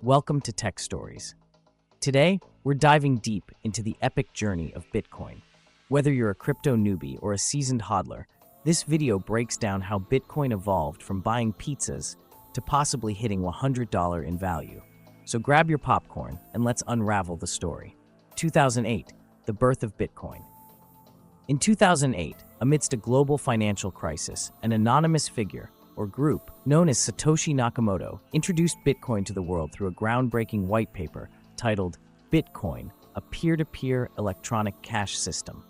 Welcome to Tech Stories. Today, we're diving deep into the epic journey of Bitcoin. Whether you're a crypto newbie or a seasoned hodler, this video breaks down how Bitcoin evolved from buying pizzas to possibly hitting $100 in value. So grab your popcorn and let's unravel the story. 2008, the birth of Bitcoin. In 2008, amidst a global financial crisis, an anonymous figure, or group, known as Satoshi Nakamoto, introduced Bitcoin to the world through a groundbreaking white paper titled Bitcoin, a peer-to-peer electronic cash system.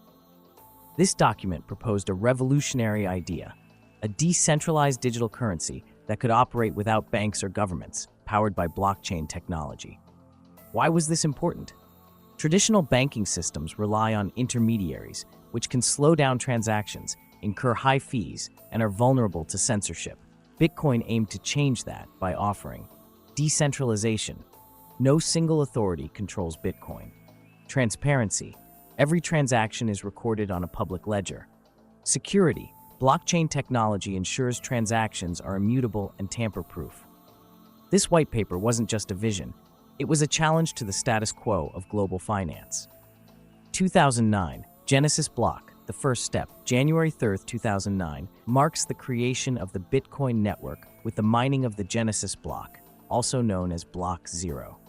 This document proposed a revolutionary idea, a decentralized digital currency that could operate without banks or governments, powered by blockchain technology. Why was this important? Traditional banking systems rely on intermediaries, which can slow down transactions, incur high fees, and are vulnerable to censorship. Bitcoin aimed to change that by offering decentralization. No single authority controls Bitcoin. Transparency. Every transaction is recorded on a public ledger. Security. Blockchain technology ensures transactions are immutable and tamper-proof. This white paper wasn't just a vision. It was a challenge to the status quo of global finance. 2009, Genesis Block. The first step, January 3, 2009, marks the creation of the Bitcoin network with the mining of the Genesis block, also known as Block 0.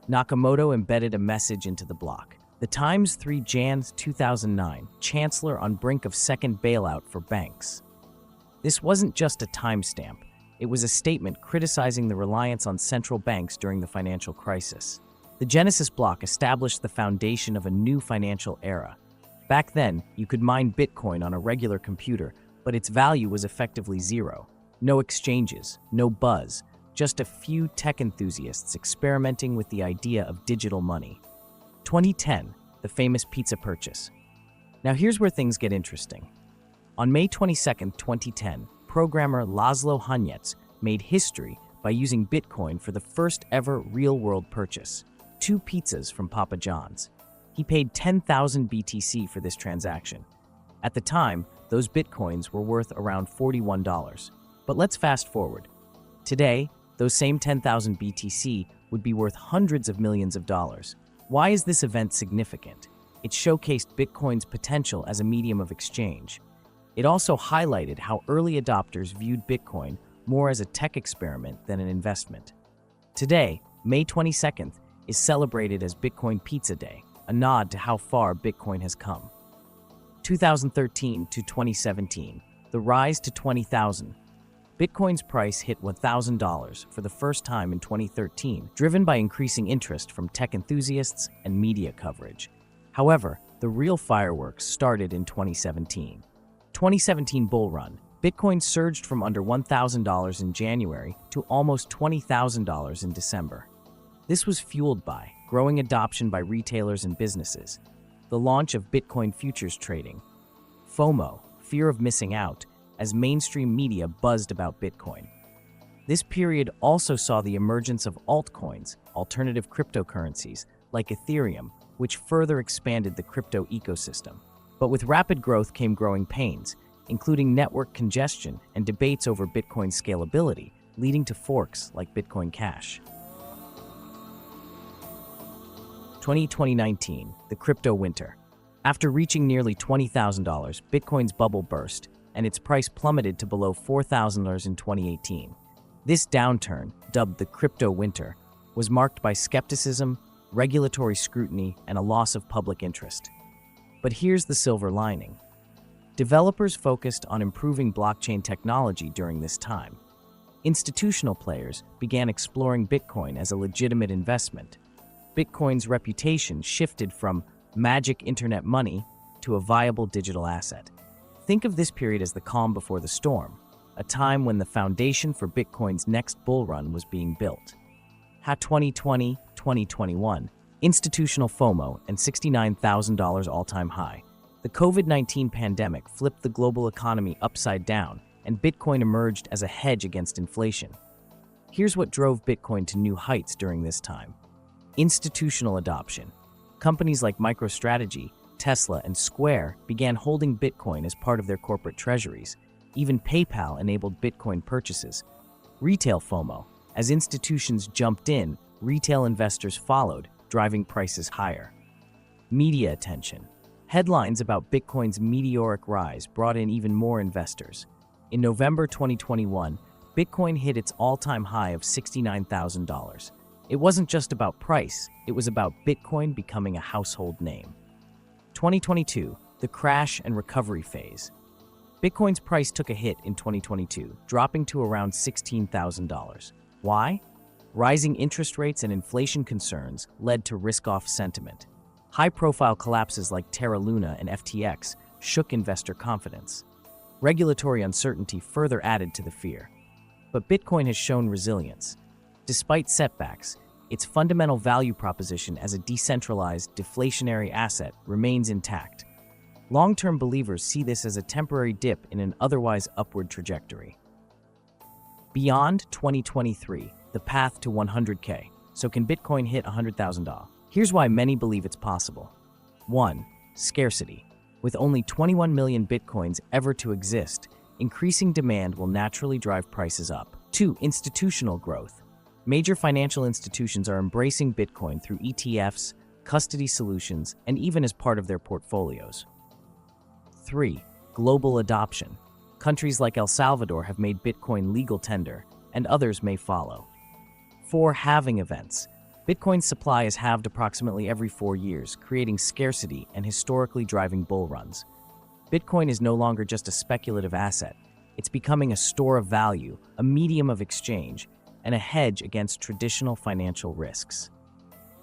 Nakamoto embedded a message into the block. The Times 3 Jan 2009, Chancellor on brink of second bailout for banks. This wasn't just a timestamp. It was a statement criticizing the reliance on central banks during the financial crisis. The Genesis block established the foundation of a new financial era. Back then, you could mine Bitcoin on a regular computer, but its value was effectively zero. No exchanges, no buzz, just a few tech enthusiasts experimenting with the idea of digital money. 2010, the famous pizza purchase. Now here's where things get interesting. On May 22, 2010, programmer Laszlo Hanyecz made history by using Bitcoin for the first ever real-world purchase, 2 pizzas from Papa John's. He paid 10,000 BTC for this transaction. At the time, those Bitcoins were worth around $41. But let's fast forward. Today, those same 10,000 BTC would be worth hundreds of millions of dollars. Why is this event significant? It showcased Bitcoin's potential as a medium of exchange. It also highlighted how early adopters viewed Bitcoin more as a tech experiment than an investment. Today, May 22nd, is celebrated as Bitcoin Pizza Day, a nod to how far Bitcoin has come. 2013 to 2017, the rise to 20,000. Bitcoin's price hit $1,000 for the first time in 2013, driven by increasing interest from tech enthusiasts and media coverage. However, the real fireworks started in 2017. 2017 bull run. Bitcoin surged from under $1,000 in January to almost $20,000 in December. This was fueled by growing adoption by retailers and businesses, the launch of Bitcoin futures trading, FOMO, fear of missing out, as mainstream media buzzed about Bitcoin. This period also saw the emergence of altcoins, alternative cryptocurrencies, like Ethereum, which further expanded the crypto ecosystem. But with rapid growth came growing pains, including network congestion and debates over Bitcoin's scalability, leading to forks like Bitcoin Cash. 2019, the crypto winter. After reaching nearly $20,000, Bitcoin's bubble burst, and its price plummeted to below $4,000 in 2018. This downturn, dubbed the crypto winter, was marked by skepticism, regulatory scrutiny, and a loss of public interest. But here's the silver lining. Developers focused on improving blockchain technology during this time. Institutional players began exploring Bitcoin as a legitimate investment. Bitcoin's reputation shifted from magic internet money to a viable digital asset. Think of this period as the calm before the storm, a time when the foundation for Bitcoin's next bull run was being built. 2020-2021, institutional FOMO and $69,000 all-time high. The COVID-19 pandemic flipped the global economy upside down, and Bitcoin emerged as a hedge against inflation. Here's what drove Bitcoin to new heights during this time. Institutional adoption. Companies like MicroStrategy, Tesla, and Square began holding Bitcoin as part of their corporate treasuries. Even PayPal enabled Bitcoin purchases. Retail FOMO. As institutions jumped in, retail investors followed, driving prices higher. Media attention. Headlines about Bitcoin's meteoric rise brought in even more investors. In November 2021, Bitcoin hit its all-time high of $69,000. It wasn't just about price, it was about Bitcoin becoming a household name. 2022, the crash and recovery phase. Bitcoin's price took a hit in 2022, dropping to around $16,000. Why? Rising interest rates and inflation concerns led to risk-off sentiment. High-profile collapses like Terra Luna and FTX shook investor confidence. Regulatory uncertainty further added to the fear. But Bitcoin has shown resilience. Despite setbacks, its fundamental value proposition as a decentralized, deflationary asset remains intact. Long-term believers see this as a temporary dip in an otherwise upward trajectory. Beyond 2023, the path to 100K. So can Bitcoin hit $100,000? Here's why many believe it's possible. 1. Scarcity. With only 21 million Bitcoins ever to exist, increasing demand will naturally drive prices up. 2. Institutional growth. Major financial institutions are embracing Bitcoin through ETFs, custody solutions, and even as part of their portfolios. 3. Global adoption. Countries like El Salvador have made Bitcoin legal tender, and others may follow. 4. Halving events. Bitcoin's supply is halved approximately every 4 years, creating scarcity and historically driving bull runs. Bitcoin is no longer just a speculative asset. It's becoming a store of value, a medium of exchange, and a hedge against traditional financial risks.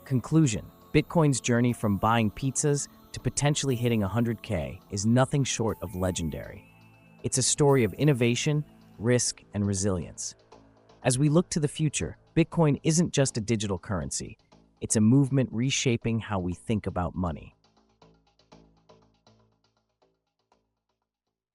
Conclusion: Bitcoin's journey from buying pizzas to potentially hitting 100K is nothing short of legendary. It's a story of innovation, risk, and resilience. As we look to the future, Bitcoin isn't just a digital currency. It's a movement reshaping how we think about money.